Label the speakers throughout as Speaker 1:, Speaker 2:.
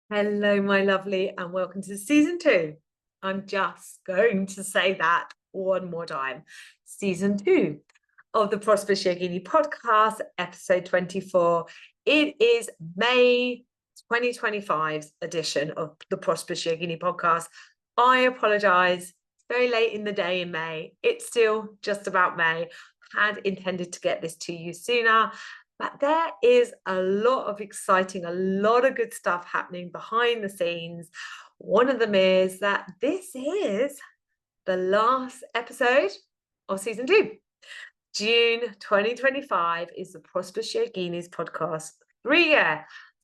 Speaker 1: Hello, my lovely, and welcome to season 2. I'm just going to say that one more time. Season 2 of the Prosperous Yogini Podcast, episode 24. It is May 2025's edition of the Prosperous Yogini Podcast. I apologize. It's very late in the day in May. It's still just about May. Had intended to get this to you sooner. But there is a lot of exciting, a lot of good stuff happening behind the scenes. One of them is that this is the last episode of season 2. June 2025 is the Prosperous Yogini's podcast. 3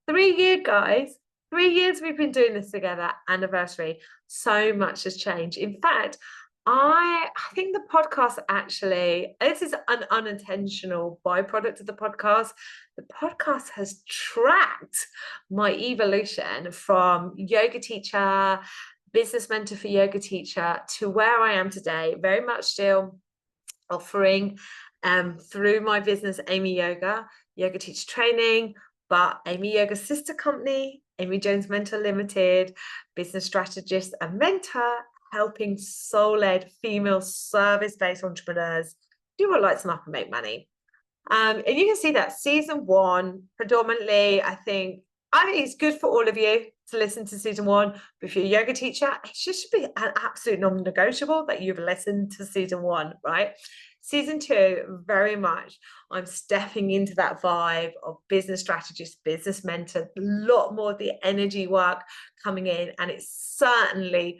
Speaker 1: year, guys. 3 years we've been doing this together, anniversary. So much has changed. In fact, I think the podcast actually, this is an unintentional byproduct of the podcast. The podcast has tracked my evolution from yoga teacher, business mentor for yoga teacher to where I am today, very much still offering through my business, Amy Yoga teacher training, but Amy Yoga's sister company, Amy Jones Mentor Limited, business strategist and mentor, helping soul-led female service-based entrepreneurs do what lights them up and make money. And you can see that season 1, predominantly, I think it's good for all of you to listen to season 1. But if you're a yoga teacher, it should be an absolute non-negotiable that you've listened to season 1, right? Season 2, very much, I'm stepping into that vibe of business strategist, business mentor, a lot more of the energy work coming in. And it's certainly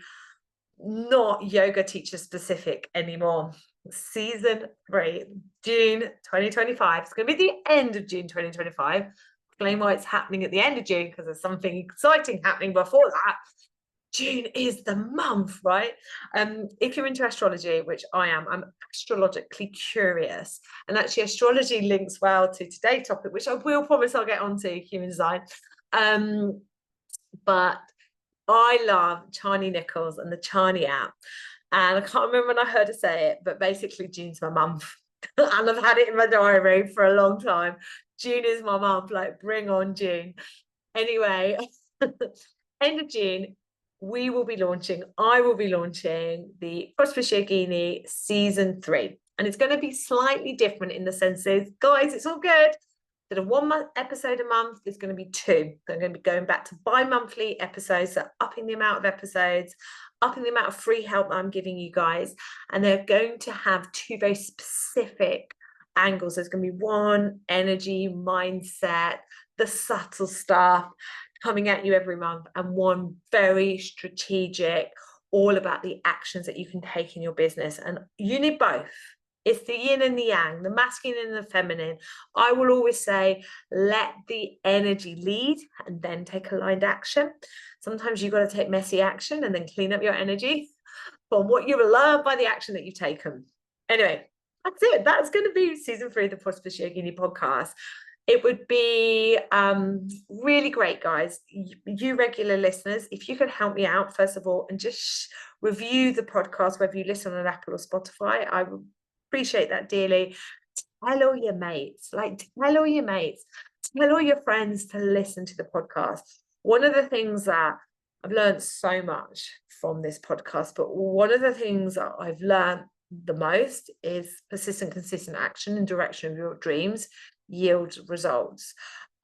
Speaker 1: not yoga teacher specific anymore. Season 3, June 2025. It's going to be the end of June 2025. Explain why it's happening at the end of June, because there's something exciting happening before that. June is the month, right? If you're into astrology, which I am, I'm astrologically curious. And actually astrology links well to today's topic, which I will promise I'll get onto, human design. But I love Chani Nichols and the Chani app. And I can't remember when I heard her say it, but basically June's my month. And I've had it in my diary for a long time. June is my month, like bring on June. Anyway, end of June, I will be launching the Prosperous Yogini season 3. And it's going to be slightly different in the senses, guys, it's all good. Instead of 1 episode a month, there's going to be 2. So I'm going to be going back to bi-monthly episodes, so upping the amount of episodes, upping the amount of free help that I'm giving you guys. And they're going to have 2 very specific angles. There's going to be 1 energy, mindset, the subtle stuff coming at you every month, and 1 very strategic, all about the actions that you can take in your business. And you need both. It's the yin and the yang, the masculine and the feminine. I will always say, let the energy lead and then take aligned action. Sometimes you've got to take messy action and then clean up your energy from what you've learned by the action that you've taken. Anyway, that's it. That's going to be season 3 of the Prosperous Yogini Podcast. It would be really great, guys, you regular listeners, if you could help me out, first of all, and just review the podcast, whether you listen on Apple or Spotify. I would appreciate that dearly. Tell all your mates, tell all your friends to listen to the podcast. One of the things that I've learned so much from this podcast, but one of the things that I've learned the most is persistent, consistent action in direction of your dreams yield results.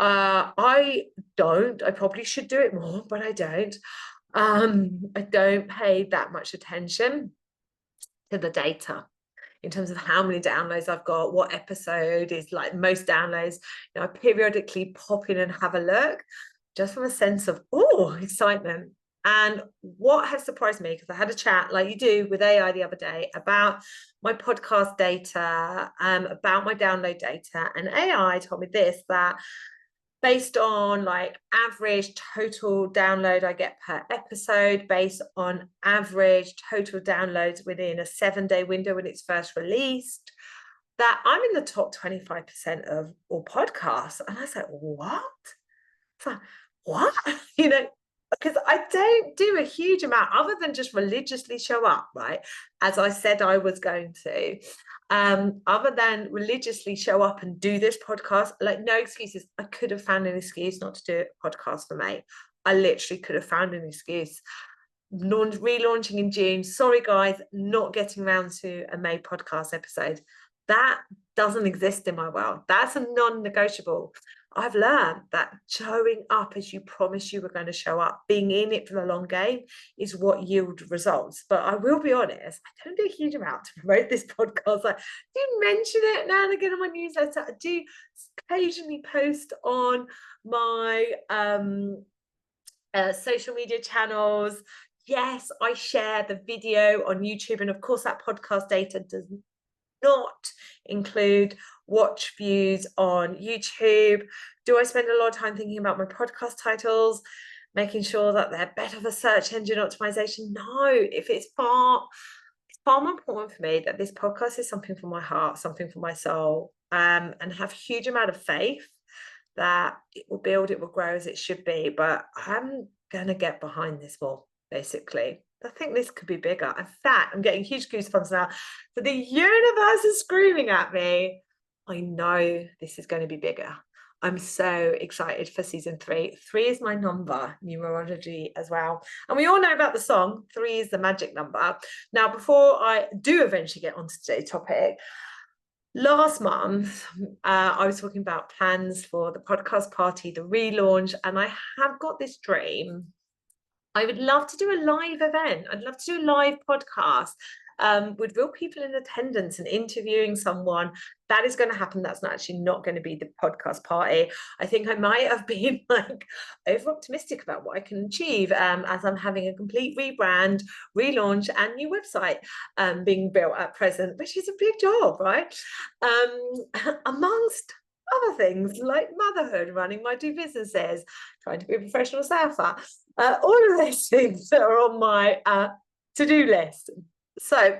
Speaker 1: I probably should do it more, but I don't. I don't pay that much attention to the data in terms of how many downloads I've got, what episode is like most downloads. I periodically pop in and have a look just from a sense of excitement. And what has surprised me, because I had a chat like you do with AI the other day about my podcast data, about my download data, and AI told me this, that based on average total download I get per episode, based on average total downloads within a 7-day window when it's first released, that I'm in the top 25% of all podcasts. And I was like, what? What? Because I don't do a huge amount other than just religiously show up, right? As I said I was going to. Other than religiously show up and do this podcast, no excuses. I could have found an excuse not to do a podcast for May. I literally could have found an excuse. Relaunching in June. Sorry, guys, not getting around to a May podcast episode. That doesn't exist in my world. That's a non-negotiable. I've learned that showing up as you promised you were going to show up, being in it for the long game, is what yield results. But I will be honest, I don't do a huge amount to promote this podcast. I do mention it now and again on my newsletter. I do occasionally post on my social media channels. Yes, I share the video on YouTube, and of course that podcast data does not include watch views on YouTube. Do I spend a lot of time thinking about my podcast titles, making sure that they're better for search engine optimization? No, it's far more important for me that this podcast is something for my heart, something for my soul, and have a huge amount of faith that it will build, it will grow as it should be. But I'm gonna get behind this more, basically. I think this could be bigger. In fact, I'm getting huge goosebumps now. So the universe is screaming at me. I know this is going to be bigger. I'm so excited for season 3. 3 is my number, numerology as well. And we all know about the song, 3 is the magic number. Now, before I do eventually get onto today's topic, last month, I was talking about plans for the podcast party, the relaunch, and I have got this dream. I would love to do a live event. I'd love to do a live podcast with real people in attendance and interviewing someone. That is going to happen. That's not going to be the podcast party. I think I might have been like over optimistic about what I can achieve as I'm having a complete rebrand, relaunch, and new website being built at present, which is a big job, right? Amongst other things like motherhood, running my 2 businesses, trying to be a professional surfer, all of those things that are on my to-do list. So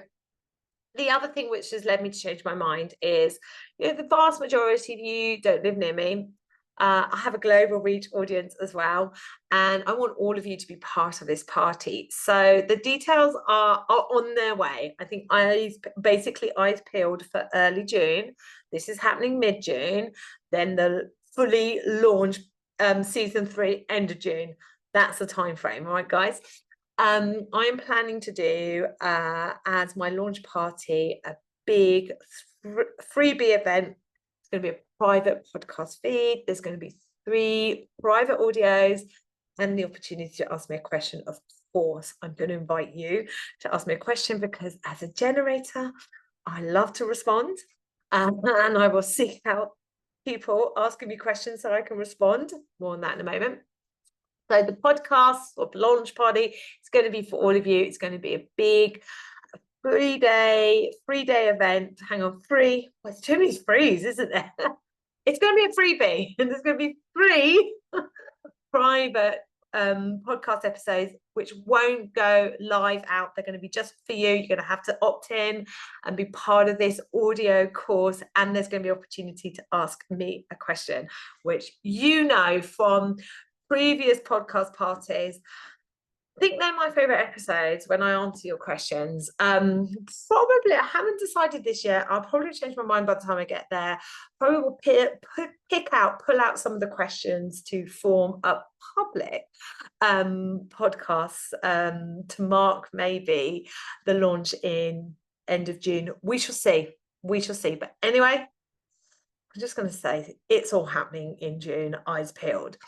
Speaker 1: the other thing which has led me to change my mind is, the vast majority of you don't live near me. I have a global reach audience as well, and I want all of you to be part of this party. So the details are on their way. I think eyes peeled for early June. This is happening mid-June. Then the fully launch season 3 end of June. That's the time frame, all right, guys? I'm planning to do as my launch party a big freebie event. It's going to be a private podcast feed. There's going to be 3 private audios and the opportunity to ask me a question. Of course, I'm going to invite you to ask me a question because as a generator, I love to respond, and I will seek out people asking me questions so I can respond. More on that in a moment. So the podcast or launch party is going to be for all of you. It's going to be a big 3-day event. Hang on, free. Well, it's too many frees, isn't there? It's going to be a freebie, and there's going to be 3 private podcast episodes which won't go live out. They're going to be just for you. You're going to have to opt in and be part of this audio course, and there's going to be opportunity to ask me a question, which from previous podcast parties. I think they're my favorite episodes when I answer your questions. Probably, I haven't decided this yet. I'll probably change my mind by the time I get there. Probably will pull out some of the questions to form a public podcast to mark maybe the launch in end of June. We shall see. But anyway, I'm just going to say it's all happening in June, eyes peeled.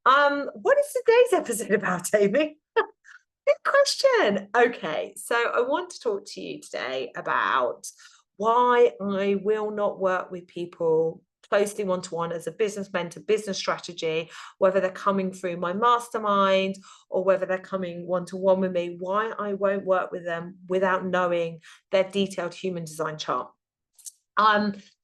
Speaker 1: What is today's episode about, Amy? Good question. Okay, so I want to talk to you today about why I will not work with people closely one-to-one as a business mentor, business strategy, whether they're coming through my mastermind or whether they're coming one-to-one with me, why I won't work with them without knowing their detailed human design chart.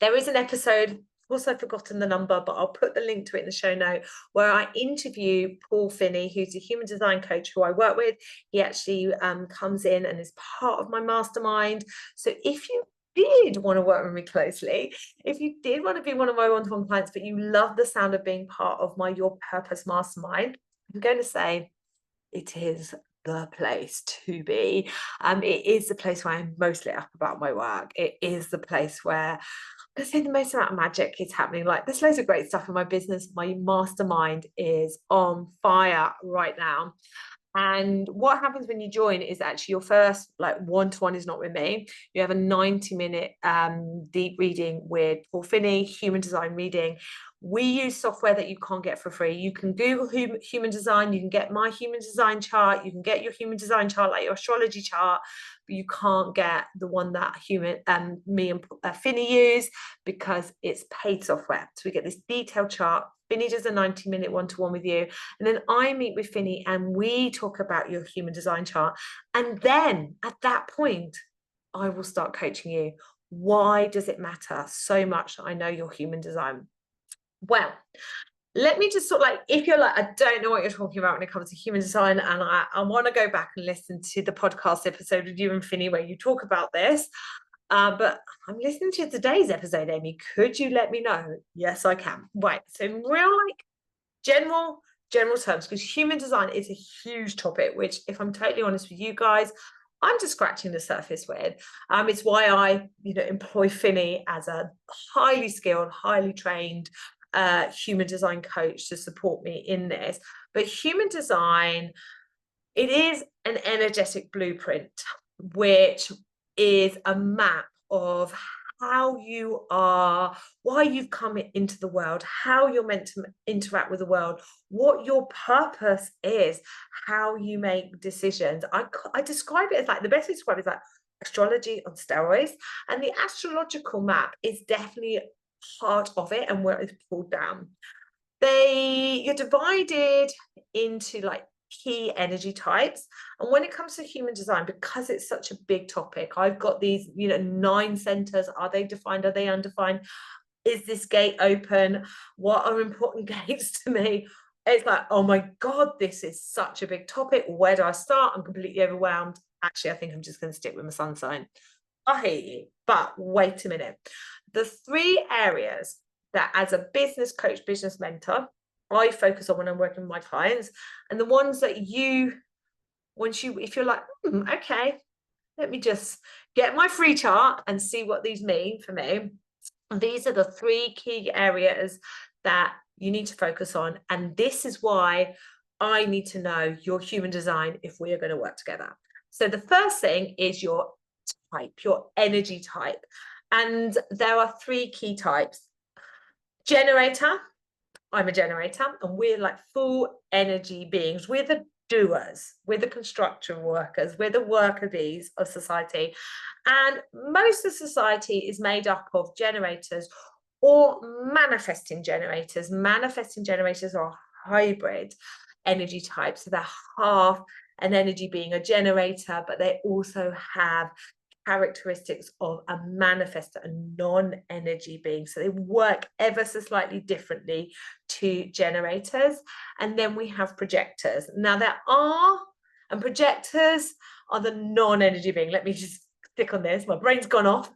Speaker 1: There is an episode, of course I've forgotten the number, but I'll put the link to it in the show note, where I interview Finnie, who's a human design coach who I work with. He actually comes in and is part of my mastermind. So if you did want to work with me closely, if you did want to be one of my one-to-one clients, but you love the sound of being part of my Your Purpose mastermind, I'm going to say it is the place to be. It is the place where I'm most lit up about my work. It is the place where I say the most amount of magic is happening. Like, there's loads of great stuff in my business. My mastermind is on fire right now. And what happens when you join is actually your first like one-to-one is not with me. You have a 90-minute deep reading with Finnie, human design reading. We use software that you can't get for free. You can Google human design, you can get my human design chart, you can get your human design chart like your astrology chart, but you can't get the one that me and Finnie use, because it's paid software. So we get this detailed chart. Finnie does a 90-minute one-to-one with you. And then I meet with Finnie and we talk about your human design chart. And then at that point, I will start coaching you. Why does it matter so much that I know your human design? Well, let me just sort of like, if you're like, I don't know what you're talking about when it comes to human design, and I want to go back and listen to the podcast episode with you and Finnie where you talk about this. But I'm listening to today's episode, Amy. Could you let me know? Yes, I can. Right. So in real like general terms, because human design is a huge topic, which, if I'm totally honest with you guys, I'm just scratching the surface with. It's why I, employ Finnie as a highly skilled, highly trained human design coach to support me in this. But human design, it is an energetic blueprint, which is a map of how you are, why you've come into the world, how you're meant to interact with the world, what your purpose is, how you make decisions. I describe it as like, the best way to describe it is like astrology on steroids, and the astrological map is definitely part of it and where it's pulled down. You're divided into like key energy types. And when it comes to human design, because it's such a big topic, I've got these 9 centers. Are they defined? Are they undefined? Is this gate open? What are important gates to me? It's like, oh my God, this is such a big topic. Where do I start? I'm completely overwhelmed. Actually, I think I'm just going to stick with my sun sign. I hear you, but wait a minute. The 3 areas that, as a business coach, business mentor, I focus on when I'm working with my clients, and the ones that if you're like, okay, let me just get my free chart and see what these mean for me. These are the 3 key areas that you need to focus on. And this is why I need to know your human design if we are going to work together. So the first thing is your type, your energy type. And there are 3 key types. Generator. I'm a generator, and we're like full energy beings. We're the doers, we're the construction workers, we're the worker bees of society. And most of society is made up of generators or manifesting generators. Manifesting generators are hybrid energy types. So they're half an energy being, a generator, but they also have characteristics of a manifestor, a non-energy being. So they work ever so slightly differently to generators. And then we have projectors. Now and projectors are the non-energy being. Let me just stick on this. My brain's gone off.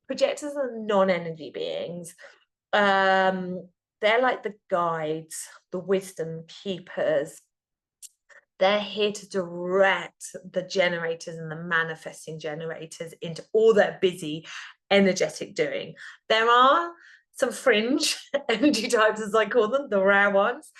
Speaker 1: Projectors are non-energy beings. They're like the guides, the wisdom keepers. They're here to direct the generators and the manifesting generators into all their busy, energetic doing. There are some fringe energy types, as I call them, the rare ones.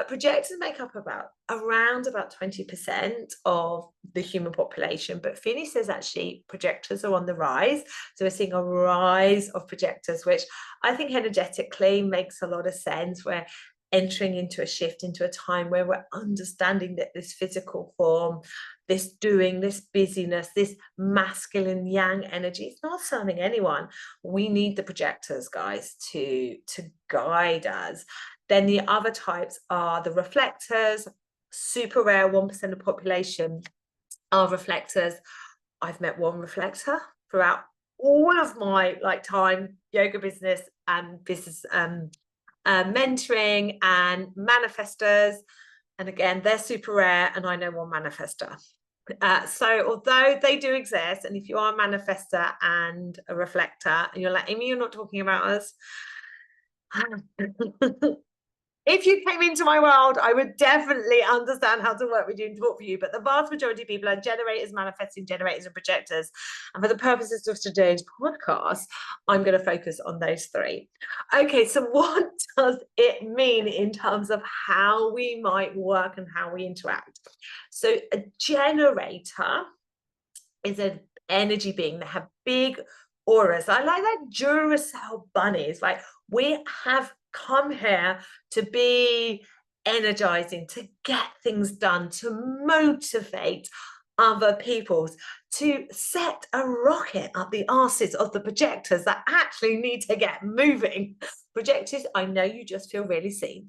Speaker 1: Projectors make up around about 20% of the human population, but Finnie says actually projectors are on the rise. So we're seeing a rise of projectors, which I think energetically makes a lot of sense. We're entering into a shift, into a time where we're understanding that this physical form, this doing, this busyness, this masculine yang energy, it's not serving anyone. We need the projectors, guys, to guide us. Then the other types are the reflectors. Super rare, 1% of the population are reflectors. I've met one reflector throughout all of my time yoga business and business mentoring and manifestors. And again, they're super rare, and I know one manifestor. So although they do exist, and if you are a manifestor and a reflector and you're like, Amy, you're not talking about us, if you came into my world, I would definitely understand how to work with you and talk for you. But the vast majority of people are generators, manifesting generators, and projectors. And for the purposes of today's podcast, I'm going to focus on those three. Okay, so what does it mean in terms of how we might work and how we interact? So a generator is an energy being that have big auras. I like that Duracell bunnies. Like, we have come here to be energizing, to get things done, to motivate other people's, to set a rocket up the arses of the projectors that actually need to get moving. Projectors, I know you just feel really seen.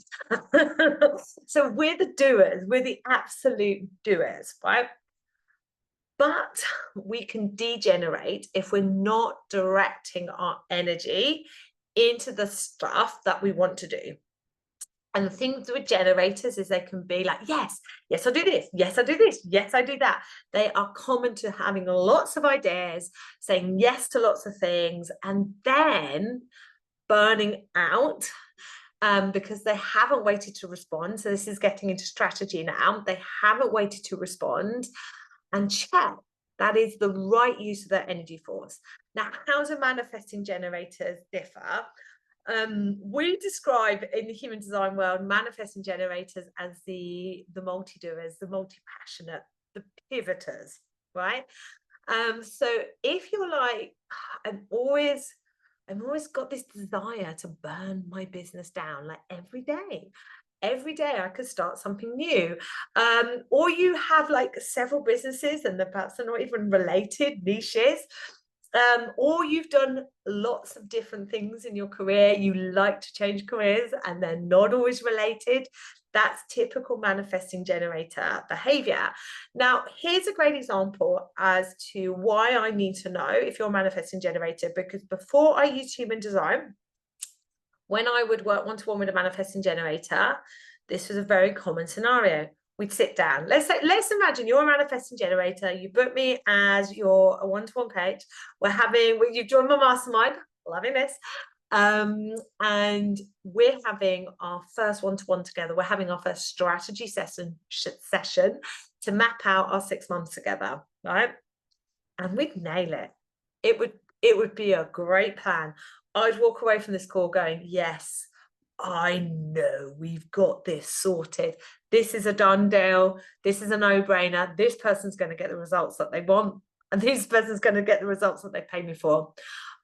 Speaker 1: So we're the doers, we're the absolute doers, right? But we can degenerate if we're not directing our energy into the stuff that we want to do. And the things with generators is they can be like, yes, I do this. Yes, I do this. Yes, I do that. They are common to having lots of ideas, saying yes to lots of things, and then burning out because they haven't waited to respond. So this is getting into strategy now. They haven't waited to respond and check that is the right use of their energy force. Now, how do manifesting generators differ? We describe in the human design world manifesting generators as the multi-doers, the multi-passionate, the pivoters, right? So if you're like, I've always got this desire to burn my business down, like every day I could start something new, or you have like several businesses and perhaps they're not even related niches, or you've done lots of different things in your career, you like to change careers and they're not always related. That's typical manifesting generator behavior. Now, here's a great example as to why I need to know if you're a manifesting generator, because before I used human design, when I would work one-to-one with a manifesting generator, this was a very common scenario. We'd sit down. Let's imagine you're a manifesting generator. You book me as your a one-to-one coach. You've joined my mastermind. Loving this. And we're having our first one-to-one together. We're having our first strategy session to map out our 6 months together, right? And we'd nail it. It would be a great plan. I'd walk away from this call going, yes, I know we've got this sorted. This is a done deal. This is a no-brainer. This person's going to get the results that they want, and this person's going to get the results that they pay me for.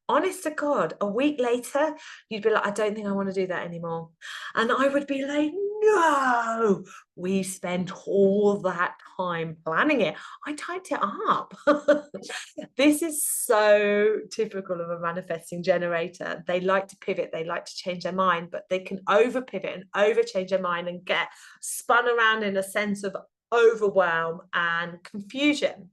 Speaker 1: Honest to God, a week later, you'd be like, I don't think I want to do that anymore. And I would be like, no, we spent all that time planning it. I typed it up. This is so typical of a manifesting generator. They like to pivot. They like to change their mind, but they can over pivot and over change their mind and get spun around in a sense of overwhelm and confusion.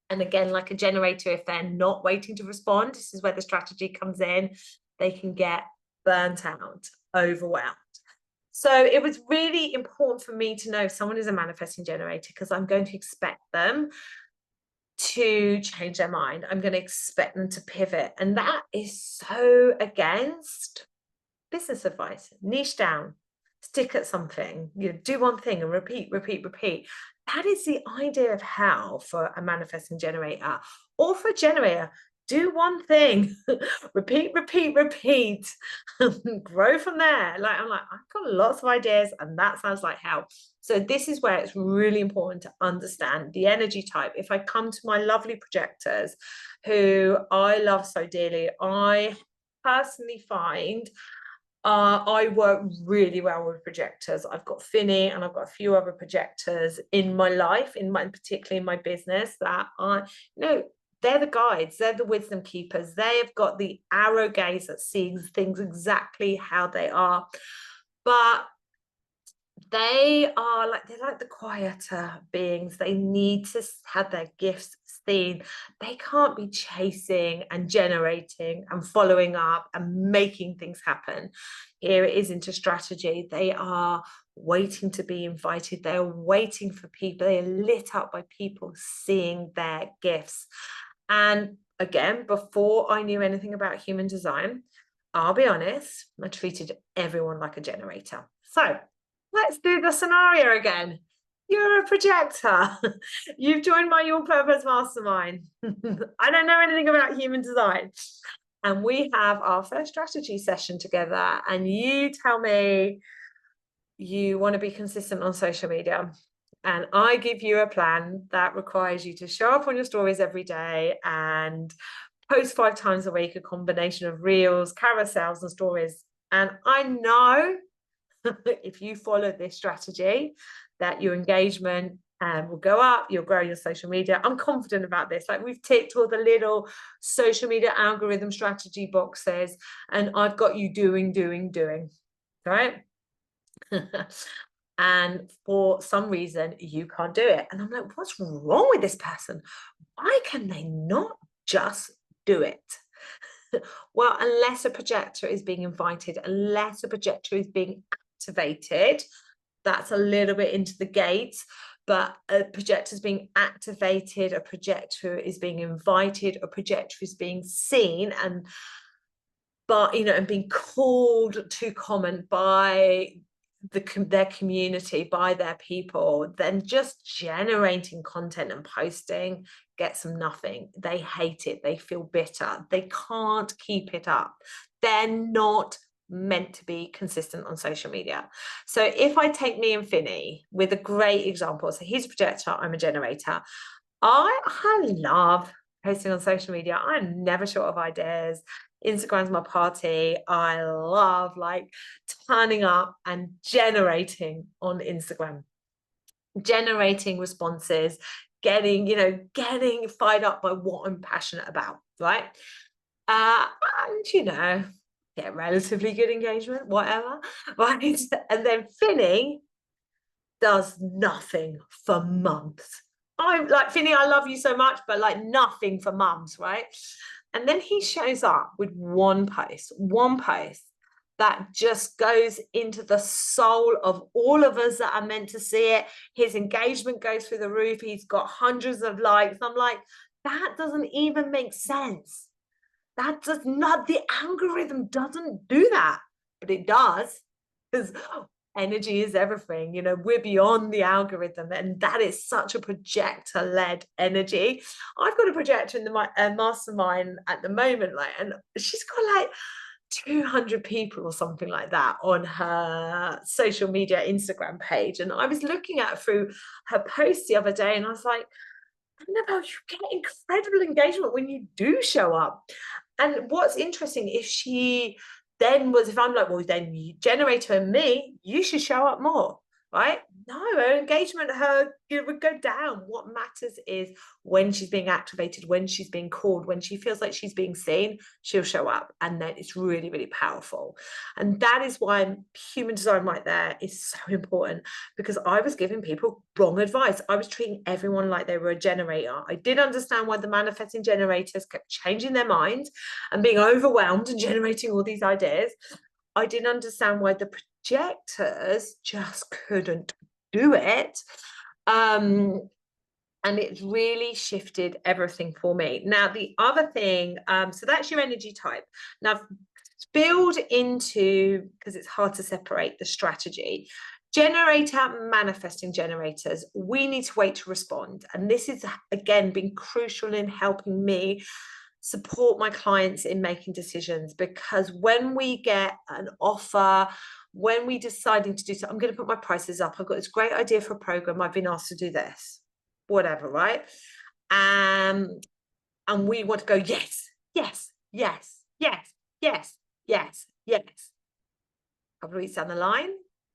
Speaker 1: And again, like a generator, if they're not waiting to respond, this is where the strategy comes in. They can get burnt out, overwhelmed. So it was really important for me to know if someone is a manifesting generator, because I'm going to expect them to change their mind. I'm going to expect them to pivot. And that is so against business advice. Niche down, stick at something, do one thing and repeat. That is the idea of hell for a manifesting generator, or for a generator. Do one thing, repeat, grow from there. I'm like, I've got lots of ideas and that sounds like hell. So this is where it's really important to understand the energy type. If I come to my lovely projectors, who I love so dearly, I personally find I work really well with projectors. I've got Finnie and I've got a few other projectors in my life, particularly in my business, that they're the guides, they're the wisdom keepers. They have got the arrow gaze that sees things exactly how they are. But they're like the quieter beings. They need to have their gifts seen. They can't be chasing and generating and following up and making things happen. Here it is into strategy. They are waiting to be invited. They're waiting for people. They are lit up by people seeing their gifts. And again, before I knew anything about human design, I'll be honest, I treated everyone like a generator. So let's do the scenario again. You're a projector. You've joined my Your Purpose Mastermind. I don't know anything about human design. And we have our first strategy session together. And you tell me you want to be consistent on social media. And I give you a plan that requires you to show up on your stories every day and post 5 times a week, a combination of reels, carousels, and stories. And I know if you follow this strategy, that your engagement will go up, you'll grow your social media. I'm confident about this. Like, we've ticked all the little social media algorithm strategy boxes, and I've got you doing, right? And for some reason, you can't do it. And I'm like, what's wrong with this person? Why can they not just do it? Well, unless a projector is being invited, unless a projector is being activated, that's a little bit into the gate. But a projector is being activated, a projector is being invited, a projector is being seen, and being called to comment by their community, by their people. Then just generating content and posting gets them nothing. They hate it. They feel bitter. They can't keep it up. They're not meant to be consistent on social media. So if I take me and Finnie with a great example, so he's a projector, I'm a generator. I love posting on social media. I'm never short of ideas. Instagram's my party. I love turning up and generating on Instagram, generating responses, getting fired up by what I'm passionate about, right? And get relatively good engagement, whatever, right? And then Finnie does nothing for months. I'm like, Finnie, I love you so much, but nothing for months, right? And then he shows up with one post that just goes into the soul of all of us that are meant to see it. His engagement goes through the roof. He's got hundreds of likes. I'm like, that doesn't even make sense. That does not, the algorithm doesn't do that, but it does, because energy is everything. We're beyond the algorithm, and that is such a projector-led energy. I've got a projector in the mastermind at the moment, and she's got 200 people or something like that on her social media Instagram page. And I was looking at her through her post the other day, and I was like, Annabelle, you get incredible engagement when you do show up. And what's interesting, if I'm like, well, then you generator and me, you should show up more, right? No, her engagement, would go down. What matters is when she's being activated, when she's being called, when she feels like she's being seen, she'll show up. And then it's really, really powerful. And that is why human design right there is so important, because I was giving people wrong advice. I was treating everyone like they were a generator. I did understand why the manifesting generators kept changing their minds and being overwhelmed and generating all these ideas. I didn't understand why the projectors just couldn't do it. And it's really shifted everything for me. Now, the other thing, so that's your energy type. Now, build into, because it's hard to separate the strategy. Generator, manifesting generators, we need to wait to respond. And this is, again, been crucial in helping me support my clients in making decisions, because when we get an offer, when we deciding to do so, I'm going to put my prices up, I've got this great idea for a program, I've been asked to do this, whatever, right? And we want to go, yes. A couple of weeks down the line,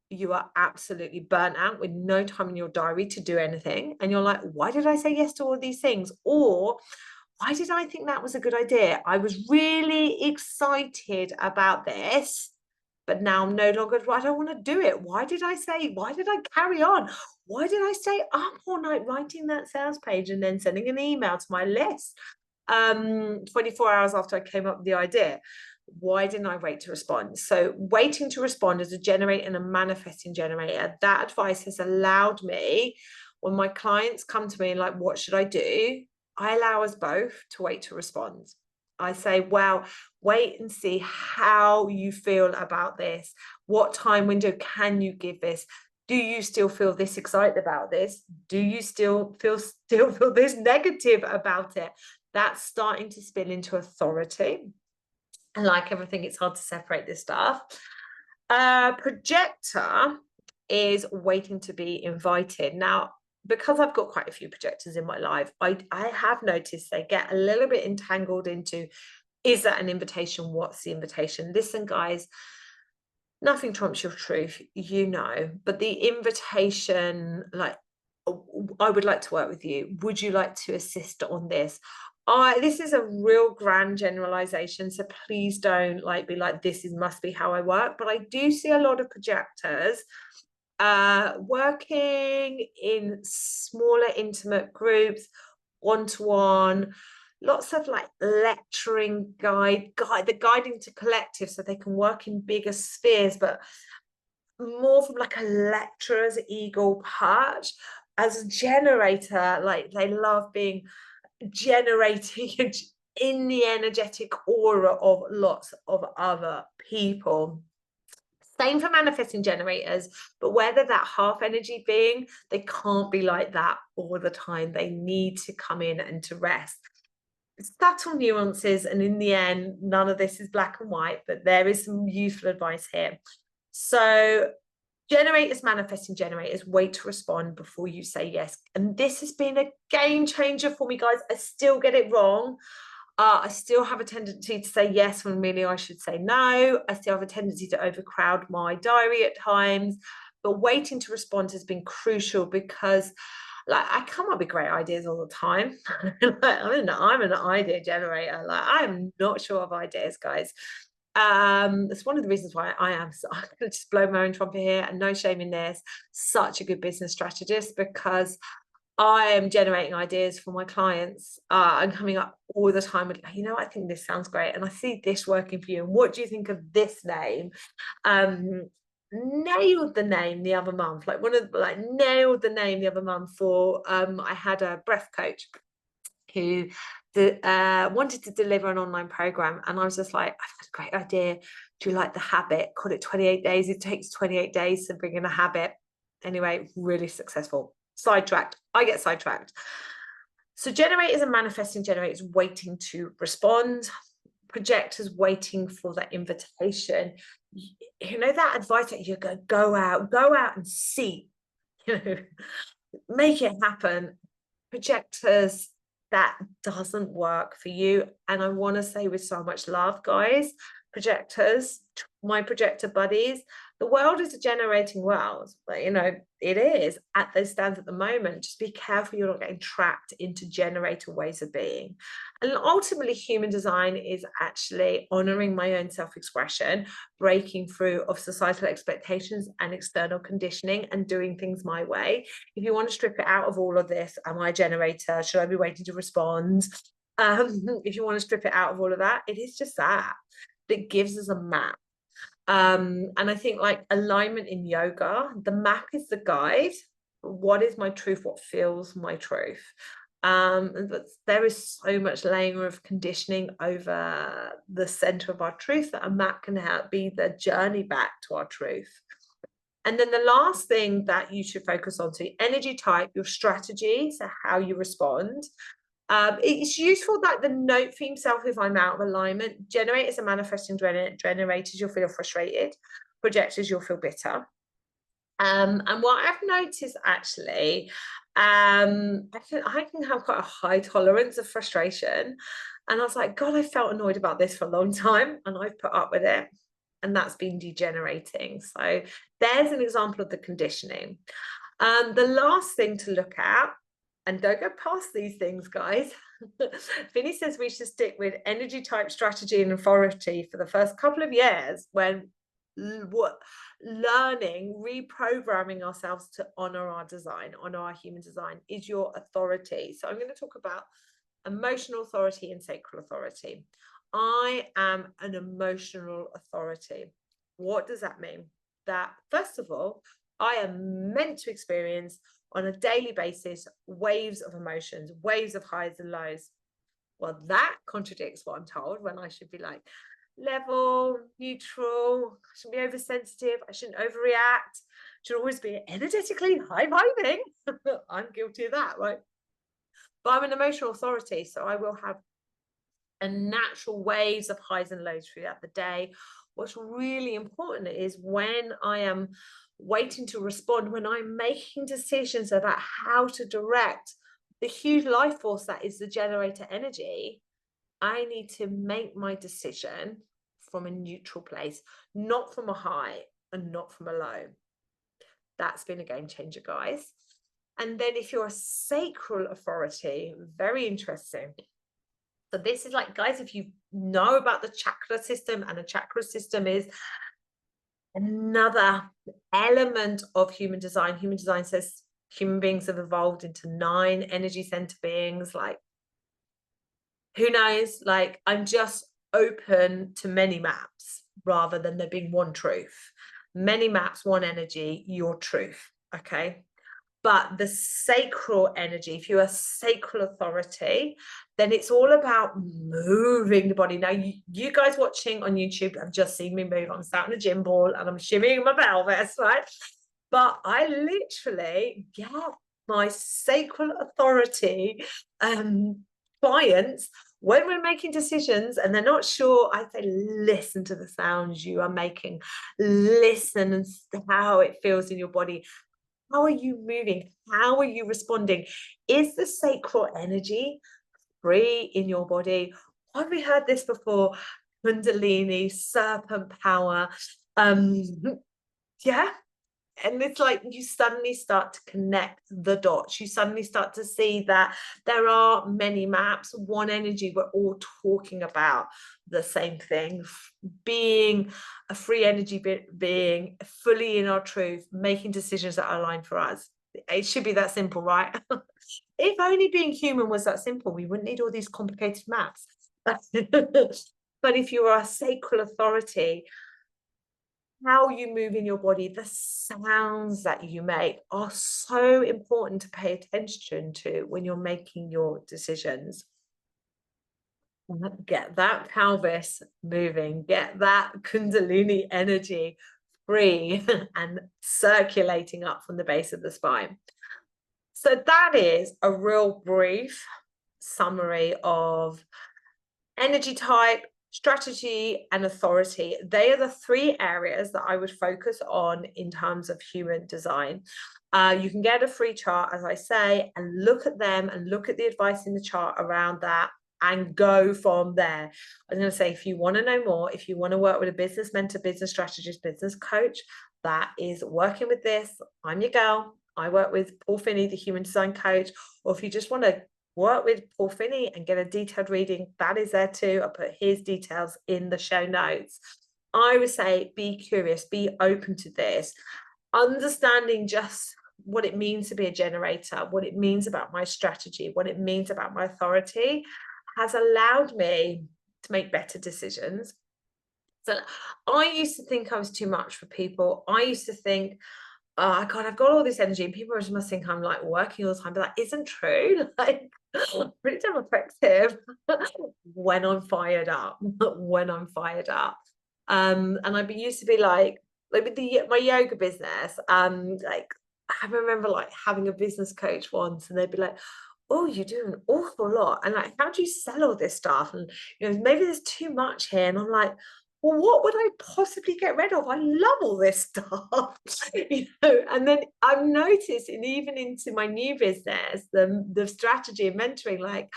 Speaker 1: you are absolutely burnt out with no time in your diary to do anything. And you're like, why did I say yes to all these things? Or why did I think that was a good idea? I was really excited about this, but now I'm no longer, I don't want to do it. Why did I carry on? Why did I stay up all night writing that sales page and then sending an email to my list 24 hours after I came up with the idea? Why didn't I wait to respond? So waiting to respond as a generator and a manifesting generator, that advice has allowed me, when my clients come to me and like, what should I do? I allow us both to wait to respond. I say, well, wait and see how you feel about this. What time window can you give this? Do you still feel this excited about this? Do you still feel this negative about it? That's starting to spill into authority. And like everything, it's hard to separate this stuff. Projector is waiting to be invited. Now, because I've got quite a few projectors in my life, I have noticed they get a little bit entangled into, is that an invitation? What's the invitation? Listen, guys, nothing trumps your truth, but the invitation, like, I would like to work with you. Would you like to assist on this? This is a real grand generalization, so please don't be like, this must be how I work. But I do see a lot of projectors working in smaller, intimate groups, one-to-one, lots of lecturing, the guiding to collective, so they can work in bigger spheres, but more from a lecturer's ego perch. As a generator, they love being generating in the energetic aura of lots of other people. Same for manifesting generators, but whether that half energy being, they can't be like that all the time. They need to come in and to rest. Subtle nuances, and in the end, none of this is black and white, but there is some useful advice here. So generators, manifesting generators, wait to respond before you say yes. And this has been a game changer for me, guys. I still get it wrong. I still have a tendency to say yes when really I should say no. I still have a tendency to overcrowd my diary at times. But waiting to respond has been crucial, because I come up with great ideas all the time. I'm an idea generator. I'm not sure of ideas, guys. It's one of the reasons why I'm going to just blow my own trumpet here, and no shame in this, such a good business strategist, because I am generating ideas for my clients. I'm coming up all the time with, I think this sounds great, and I see this working for you, and what do you think of this name? Nailed the name the other month, nailed the name the other month for I had a breath coach who wanted to deliver an online program, and I was just like, I've got a great idea. Do you like the habit? Call it 28 days. It takes 28 days to bring in a habit. Anyway, really successful. Sidetracked. I get sidetracked. So generators and manifesting generators waiting to respond. Projectors waiting for that invitation. That advice that you go out and see, make it happen. Projectors, that doesn't work for you. And I want to say with so much love, guys, projectors, my projector buddies, the world is a generating world. It is at those stands at the moment. Just be careful you're not getting trapped into generator ways of being. And ultimately, human design is actually honoring my own self-expression, breaking through of societal expectations and external conditioning, and doing things my way. If you want to strip it out of all of this, am I a generator? Should I be waiting to respond? If you want to strip it out of all of that, it is just that gives us a map. And I think alignment in yoga, the map is the guide. What is my truth? What feels my truth? But there is so much layer of conditioning over the center of our truth that a map can help be the journey back to our truth. And then the last thing that you should focus on, so energy type, your strategy, so how you respond. It's useful that the note for yourself, if I'm out of alignment, generators and manifesting generators, you'll feel frustrated. Projectors, you'll feel bitter. And what I've noticed actually, I can have quite a high tolerance of frustration. And I was like, God, I felt annoyed about this for a long time, and I've put up with it. And that's been degenerating. So there's an example of the conditioning. The last thing to look at, and don't go past these things, guys. Finnie says we should stick with energy type, strategy, and authority for the first couple of years, when learning, reprogramming ourselves to honor our design, honor our human design is your authority. So I'm going to talk about emotional authority and sacral authority. I am an emotional authority. What does that mean? That, first of all, I am meant to experience on a daily basis waves of emotions, waves of highs and lows. Well, that contradicts what I'm told, when I should be like level, neutral, I shouldn't be oversensitive, I shouldn't overreact, should always be energetically high-vibing. I'm guilty of that, right? But I'm an emotional authority, so I will have a natural waves of highs and lows throughout the day. What's really important is when I am waiting to respond, when I'm making decisions about how to direct the huge life force that is the generator energy, I need to make my decision from a neutral place, not from a high and not from a low. That's been a game changer, guys. And then if you're a sacral authority, very interesting. So this is like, guys, if you know about the chakra system, and a chakra system is another element of human design. Human design says human beings have evolved into 9 energy center beings. Like, who knows? Like, I'm just open to many maps rather than there being one truth. Many maps, one energy, your truth. Okay. But the sacral energy, if you're a sacral authority, then it's all about moving the body. Now, you guys watching on YouTube have just seen me move. I'm sat on a gym ball and I'm shimmying my pelvis, right? But I literally get my sacral authority clients, when we're making decisions and they're not sure, I say, listen to the sounds you are making. Listen and how it feels in your body. How are you moving? How are you responding? Is the sacral energy free in your body? Have we heard this before? Kundalini, serpent power. Yeah. And it's like you suddenly start to connect the dots. You suddenly start to see that there are many maps, one energy. We're all talking about the same thing, being a free energy being, fully in our truth, making decisions that are aligned for us. It should be that simple, right? If only being human was that simple, we wouldn't need all these complicated maps. But if you are a sacral authority, how you move in your body, the sounds that you make are so important to pay attention to when you're making your decisions. Get that pelvis moving, get that Kundalini energy free and circulating up from the base of the spine. So that is a real brief summary of energy type, strategy, and authority. They are the 3 areas that I would focus on in terms of human design. You can get a free chart, as I say, and look at them and look at the advice in the chart around that and go from there. I'm going to say, if you want to know more, if you want to work with a business mentor, business strategist, business coach that is working with this, I'm your girl. I work with Paul Finnie, the human design coach. Or if you just want to work with Paul Finnie and get a detailed reading, that is there too. I'll put his details in the show notes. I would say be curious, be open to this, understanding just what it means to be a generator, what it means about my strategy, what it means about my authority has allowed me to make better decisions. So I used to think I was too much for people. I used to think, oh God, I've got all this energy and people just must think I'm like working all the time, but that isn't true. Like, I'm pretty damn effective when I'm fired up, when I'm fired up. And I used to be like with my yoga business, like I remember like having a business coach once and they'd be like, oh, you do an awful lot. And like, how do you sell all this stuff? And, maybe there's too much here. And I'm like, well, what would I possibly get rid of? I love all this stuff, and then I've noticed, and even into my new business, the strategy of mentoring, like,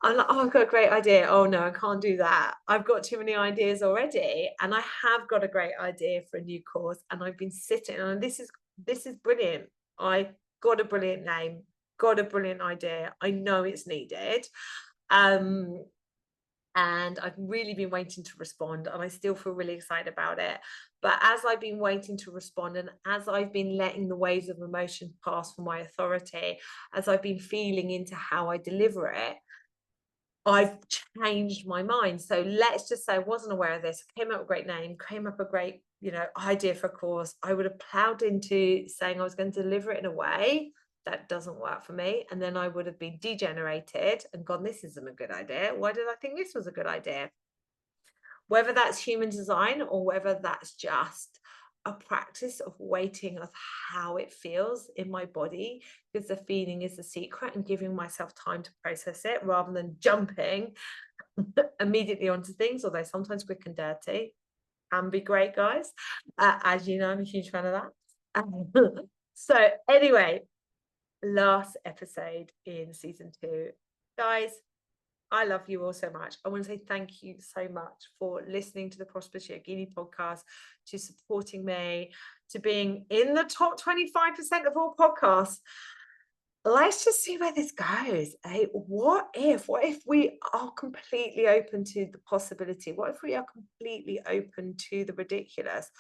Speaker 1: I'm like, oh, I've got a great idea. Oh no, I can't do that. I've got too many ideas already. And I have got a great idea for a new course. And I've been sitting, and this is brilliant. I got a brilliant name, got a brilliant idea. I know it's needed. And I've really been waiting to respond, and I still feel really excited about it. But as I've been waiting to respond, and as I've been letting the waves of emotion pass for my authority, as I've been feeling into how I deliver it, I've changed my mind. So let's just say I wasn't aware of this, came up with a great name, came up with a great, idea for a course. I would have plowed into saying I was going to deliver it in a way that doesn't work for me. And then I would have been degenerated and gone, this isn't a good idea. Why did I think this was a good idea? Whether that's human design or whether that's just a practice of waiting of how it feels in my body, because the feeling is the secret, and giving myself time to process it rather than jumping immediately onto things, although sometimes quick and dirty can be great, guys. As you know, I'm a huge fan of that. So anyway, last episode in season 2, guys, I love you all so much. I want to say thank you so much for listening to the Prosperous Yogini podcast, to supporting me, to being in the top 25% of all podcasts. Let's just see where this goes. What if we are completely open to the possibility? What if we are completely open to the ridiculous?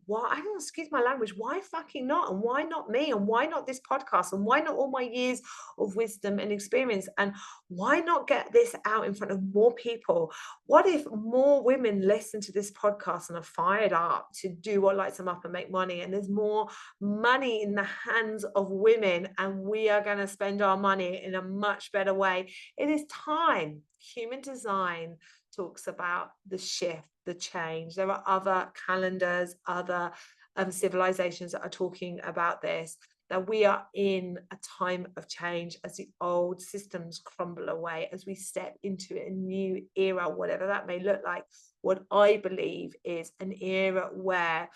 Speaker 1: Why, I don't, excuse my language, why fucking not? And why not me? And why not this podcast? And why not all my years of wisdom and experience? And why not get this out in front of more people? What if more women listen to this podcast and are fired up to do what lights them up and make money? And there's more money in the hands of women, and we are going to spend our money in a much better way. It is time. Human design talks about the shift, the change. There are other calendars, other civilizations that are talking about this, that we are in a time of change as the old systems crumble away, as we step into a new era, whatever that may look like. What I believe is an era where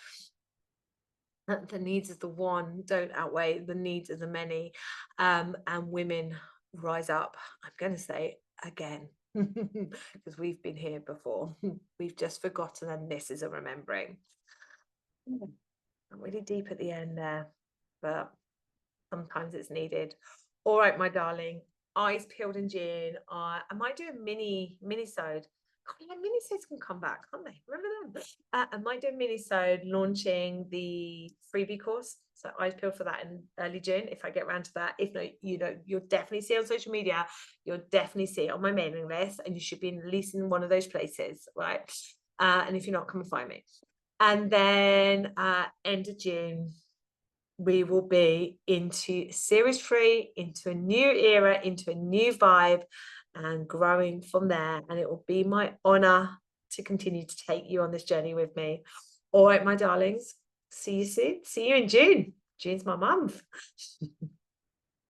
Speaker 1: the needs of the one don't outweigh the needs of the many, and women rise up. I'm going to say again, because we've been here before. We've just forgotten, and this is a remembering. I'm really deep at the end there, but sometimes it's needed. All right, my darling, eyes peeled in June. I might do a mini-sode. Mini-sodes can come back, can't they? Remember them? I might do a mini-sode launching the freebie course. So eyes peeled for that in early June, if I get around to that. If not, you'll definitely see it on social media. You'll definitely see it on my mailing list, and you should be at least in one of those places, right? And if you're not, come and find me. And then end of June, we will be into series 3, into a new era, into a new vibe, and growing from there. And it will be my honor to continue to take you on this journey with me. All right, my darlings, see you soon. See you in June. June's my month.